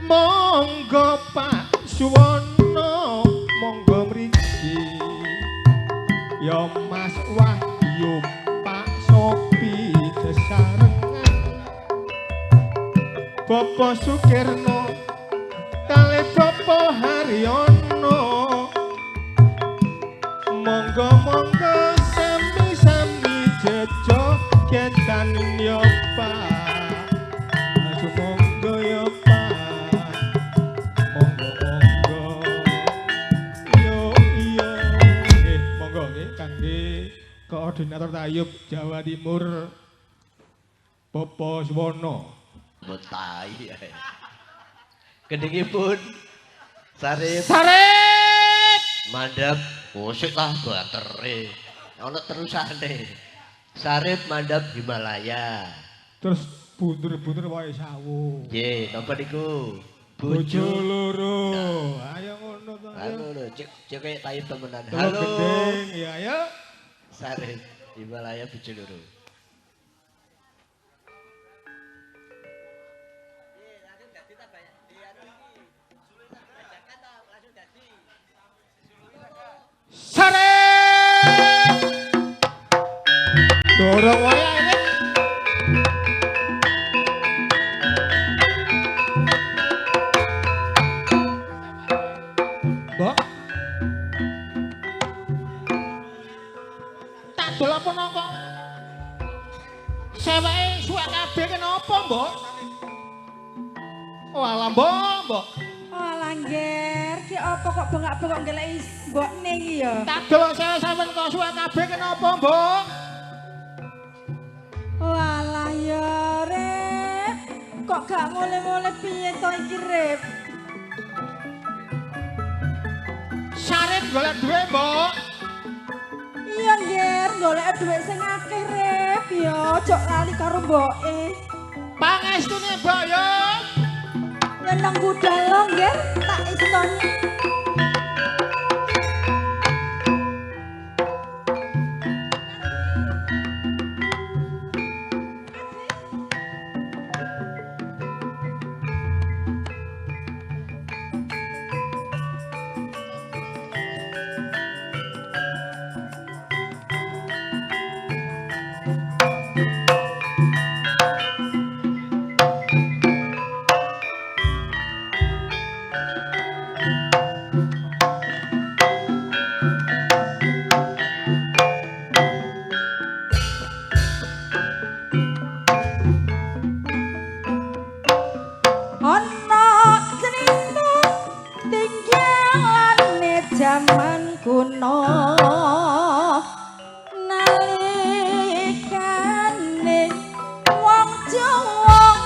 Monggo Pak Suwono, monggo mriki. Ya Mas Wahyu, Pak Sopi sesarengan. Bapak Sukirno, kalih Bapak Haryono. Monggo-monggo sami-sami jejo ketan ya Pak. Aja monggo ya Pak. Monggo-monggo. Yo iya. Monggo nggih kangge Koordinator Tayub Jawa Timur Bapak Suwono. Botai. Gendhingipun Sarip. Mandhap usik lah batere. Ana terusane. Sarip mandhap Himalaya. Terus bundur-bundur wae sawu. Nggih, napa niku? Bojo loro. Ayo ngono to. Halo, cek Tayub temenan. Halo. Halo. Gendeng, ya ayo. Sarip Himalaya bojo loro. Sarep. Dorong wae ini. Mbok. Tak dol apa kok? Seweke suwek kabeh kenapa, Mbok? Oh, alah, Mbok. Alah ngger, ki apa kok bengak-bengok ngeleki mbokne iki ya? Tak delok saya sampean kok suwek kabeh kenapa, Mbok? Walah ya Rep, kok gak mulai-mulai piye to iki Rep? Sarip golek duit, Mbok. Iya ngger, golek dhuwit sing akeh Rep ya, ojo lali karo mboke. Pangestune, Mbok ya. Ya nang budal ngger, tak istoni. Zaman kuno nalikane wong Jawa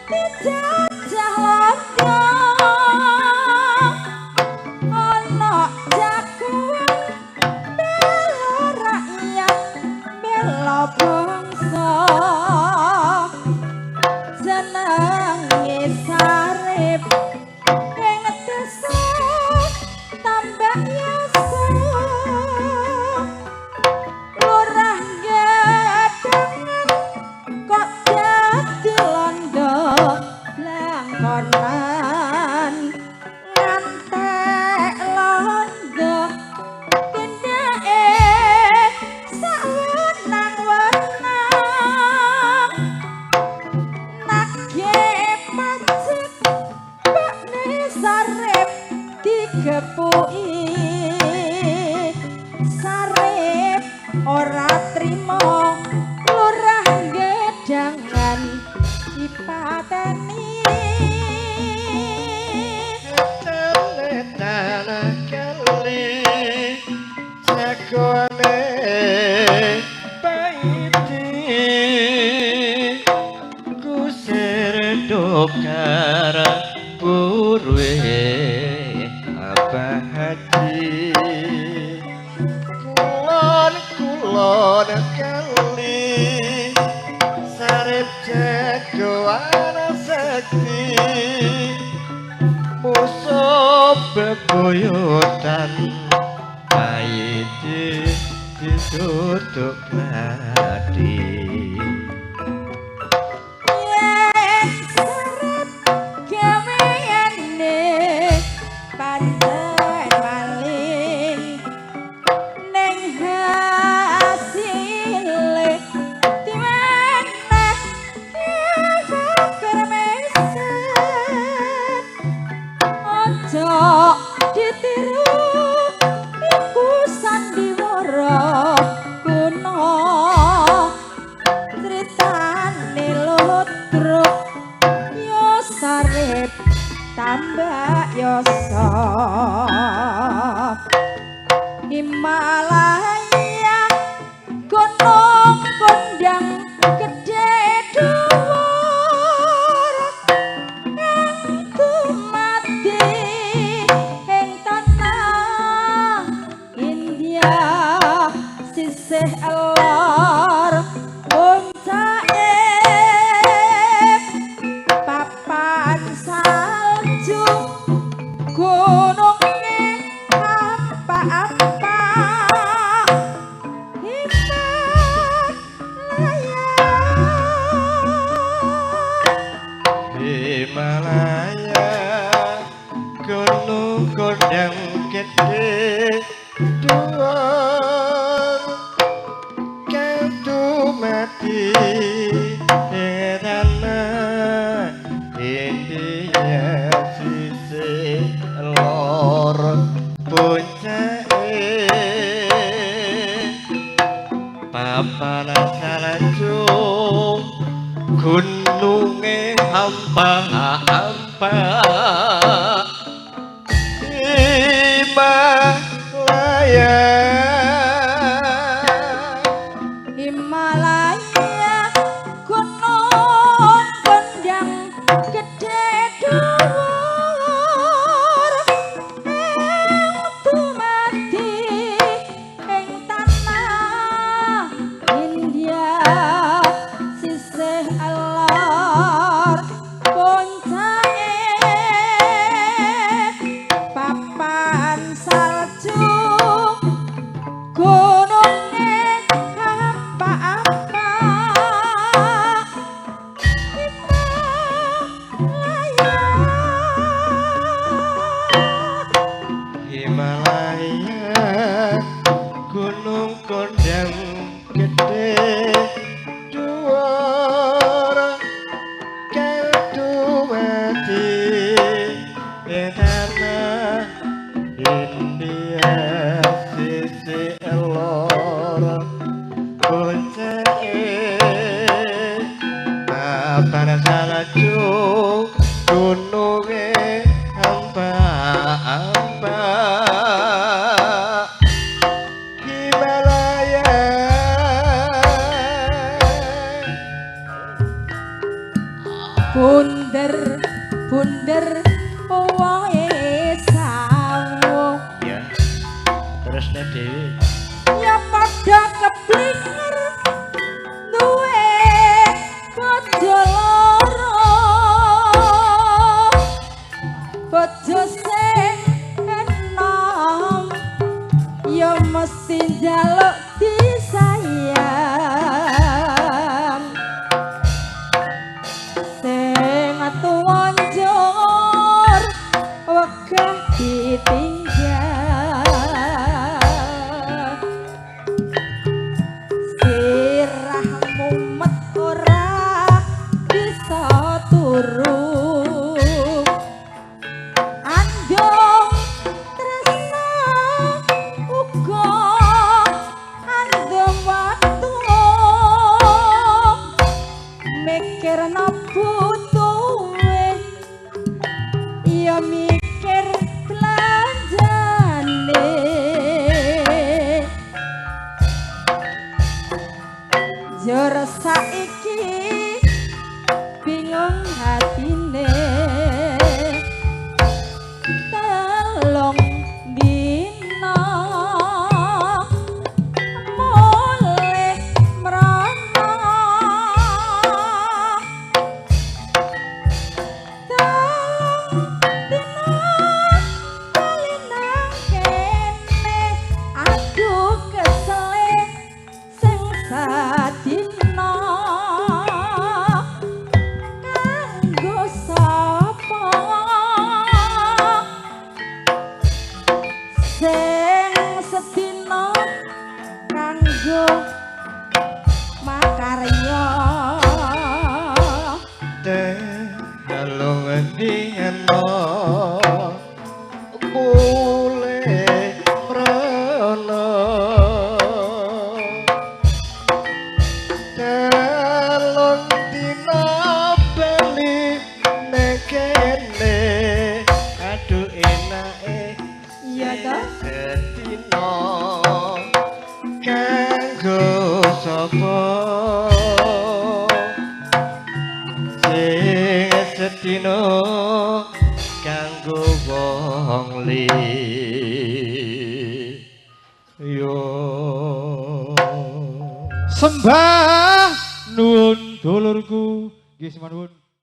dijajah londo ana jagoan bela rakyat bela bangsa jenenge Sarip ing desa tambah yasa lurah gadangan kok dadi londo langkonan ngantek londo kendake sawenang-wenang nage pacet bakne Sarip digepuki Sarip ora trimo lurah gedangan dipateni Tanah kali jagoane baiti kusir dokara burwe apa hati kulon kali Sarip jagoan sakti musuh bebuyutan baiti ditutup mati yen Sarip gawean Mbak Yoso Himalaya gunung kondang gede dhuwur kang dumadi ing tanah India sisih lor puncake papan salju gununge apa-apa Himalaya gunung kondang gede dhuwur kang dumadi ing tanah India sisih lor puncake papan salju gununge hampa-hampa Himalaya Himalaya gunung kondang gede dhuwur dumadi ing tanah India sisih lor puncake papan salju gununge apa-apa Himalaya gunung kondang gede dhuwur kang dumadi ing tanah India sisih lor puncake papan salju gununge hampa-hampa Himalaya bunder wae sawo ya terus dhewe ya padha keblinger duwe bojo loro bojo sing enom ya mesti njaluk disayang sing tuwa njur wegah ditinggal sirah mumet ora bisa turu andung tresna uga andung watu mikir butuhe ya mikir belanjane jur saiki bingung hatine telung dina mulih mrana telung dina Setino kanggo sapa sing setino kanggo wong liya Sembah nuwun dulurku nggih semanten